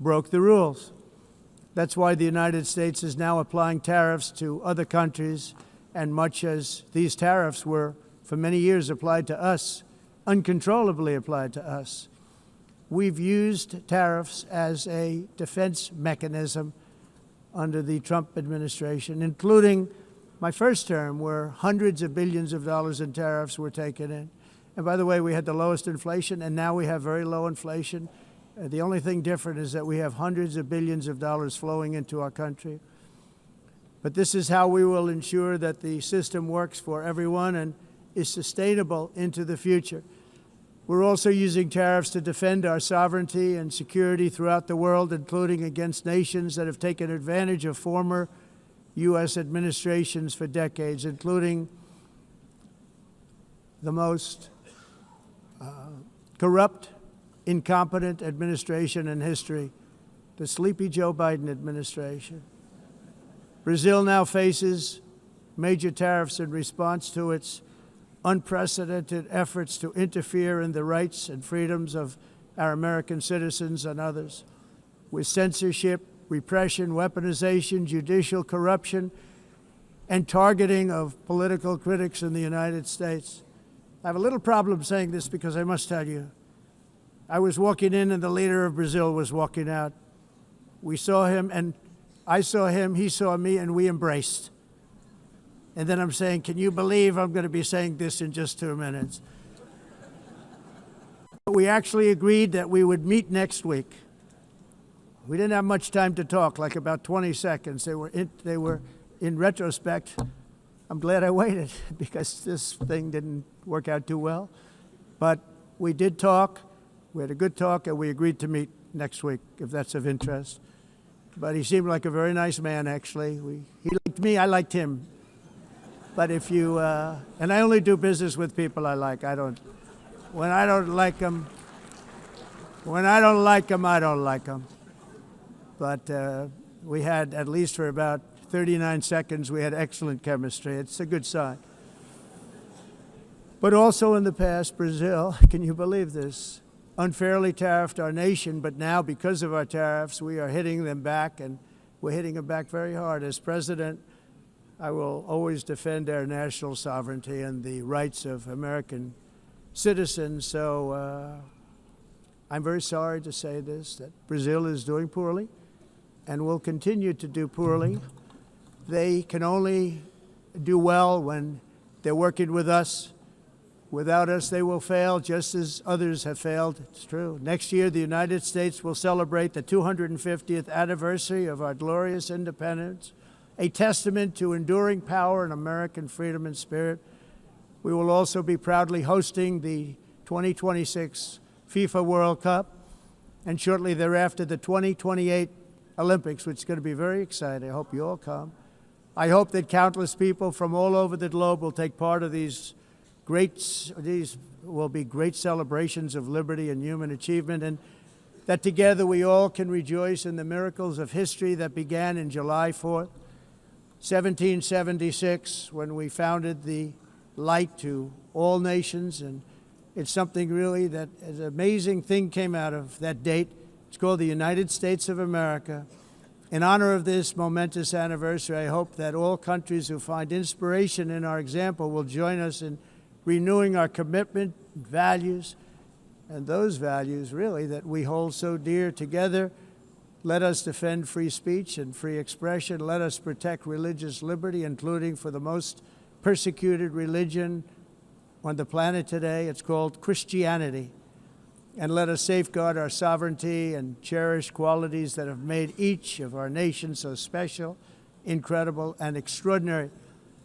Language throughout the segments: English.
broke the rules. That's why the United States is now applying tariffs to other countries, and much as these tariffs were for many years applied to us, uncontrollably applied to us, we've used tariffs as a defense mechanism under the Trump administration, including my first term, where hundreds of billions of dollars in tariffs were taken in. And by the way, we had the lowest inflation, and now we have very low inflation. The only thing different is that we have hundreds of billions of dollars flowing into our country. But this is how we will ensure that the system works for everyone and is sustainable into the future. We're also using tariffs to defend our sovereignty and security throughout the world, including against nations that have taken advantage of former U.S. administrations for decades, including the most corrupt, incompetent administration in history, the sleepy Joe Biden administration. Brazil now faces major tariffs in response to its unprecedented efforts to interfere in the rights and freedoms of our American citizens and others, with censorship, repression, weaponization, judicial corruption, and targeting of political critics in the United States. I have a little problem saying this because I must tell you, I was walking in and the leader of Brazil was walking out. We saw him, and I saw him, he saw me, and we embraced. And then I'm saying, can you believe I'm going to be saying this in just 2 minutes? We actually agreed that we would meet next week. We didn't have much time to talk, like about 20 seconds. They were in retrospect, I'm glad I waited because this thing didn't work out too well. But we did talk. We had a good talk, and we agreed to meet next week, if that's of interest. But he seemed like a very nice man, actually. He liked me, I liked him. But if you, and I only do business with people I like. When I don't like them, I don't like them. But we had, at least for about 39 seconds, we had excellent chemistry. It's a good sign. But also in the past, Brazil, can you believe this, unfairly tariffed our nation, but now because of our tariffs, we are hitting them back, and we're hitting them back very hard. As president, I will always defend our national sovereignty and the rights of American citizens. So I'm very sorry to say this, that Brazil is doing poorly and will continue to do poorly. They can only do well when they're working with us. Without us, they will fail, just as others have failed. It's true. Next year, the United States will celebrate the 250th anniversary of our glorious independence, a testament to enduring power and American freedom and spirit. We will also be proudly hosting the 2026 FIFA World Cup, and shortly thereafter, the 2028 Olympics, which is going to be very exciting. I hope you all come. I hope that countless people from all over the globe will take part of these will be great celebrations of liberty and human achievement, and that together we all can rejoice in the miracles of history that began in July 4th, 1776, when we founded the light to all nations. And it's something really that an amazing thing came out of that date. It's called the United States of America. In honor of this momentous anniversary, I hope that all countries who find inspiration in our example will join us in renewing our commitment, values, and those values, really, that we hold so dear together. Let us defend free speech and free expression. Let us protect religious liberty, including for the most persecuted religion on the planet today. It's called Christianity. And let us safeguard our sovereignty and cherish qualities that have made each of our nations so special, incredible, and extraordinary.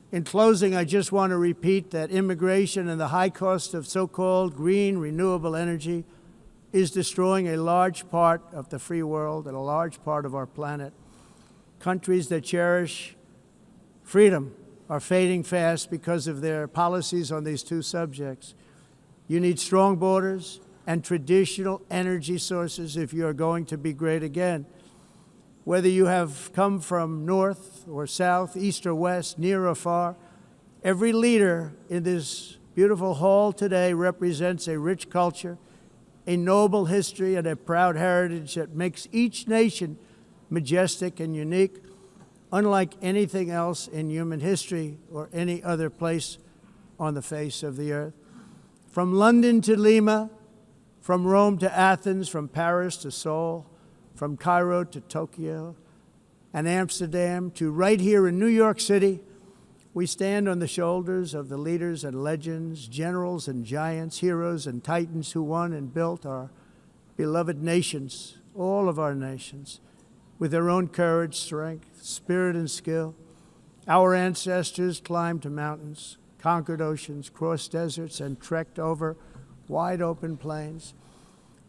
In closing, I just want to repeat that immigration and the high cost of so-called green renewable energy is destroying a large part of the free world and a large part of our planet. Countries that cherish freedom are fading fast because of their policies on these two subjects. You need strong borders and traditional energy sources if you are going to be great again. Whether you have come from north or south, east or west, near or far, every leader in this beautiful hall today represents a rich culture a noble history and a proud heritage that makes each nation majestic and unique, unlike anything else in human history or any other place on the face of the earth. From London to Lima, from Rome to Athens, from Paris to Seoul, from Cairo to Tokyo and Amsterdam to right here in New York City, we stand on the shoulders of the leaders and legends, generals and giants, heroes and titans who won and built our beloved nations, all of our nations, with their own courage, strength, spirit, and skill. Our ancestors climbed mountains, conquered oceans, crossed deserts, and trekked over wide open plains.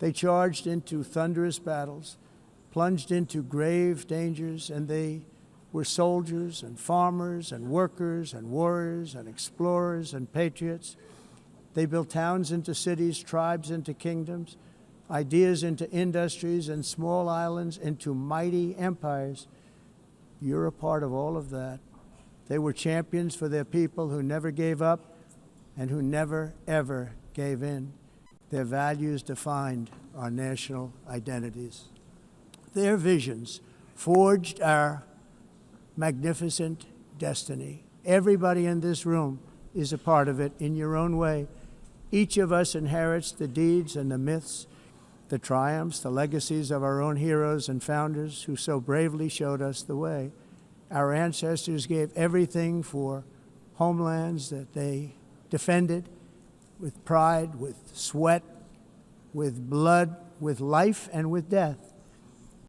They charged into thunderous battles, plunged into grave dangers, and they were soldiers and farmers and workers and warriors and explorers and patriots. They built towns into cities, tribes into kingdoms, ideas into industries, and small islands into mighty empires. You're a part of all of that. They were champions for their people who never gave up and who never, ever gave in. Their values defined our national identities. Their visions forged our magnificent destiny. Everybody in this room is a part of it in your own way. Each of us inherits the deeds and the myths, the triumphs, the legacies of our own heroes and founders who so bravely showed us the way. Our ancestors gave everything for homelands that they defended with pride, with sweat, with blood, with life, and with death.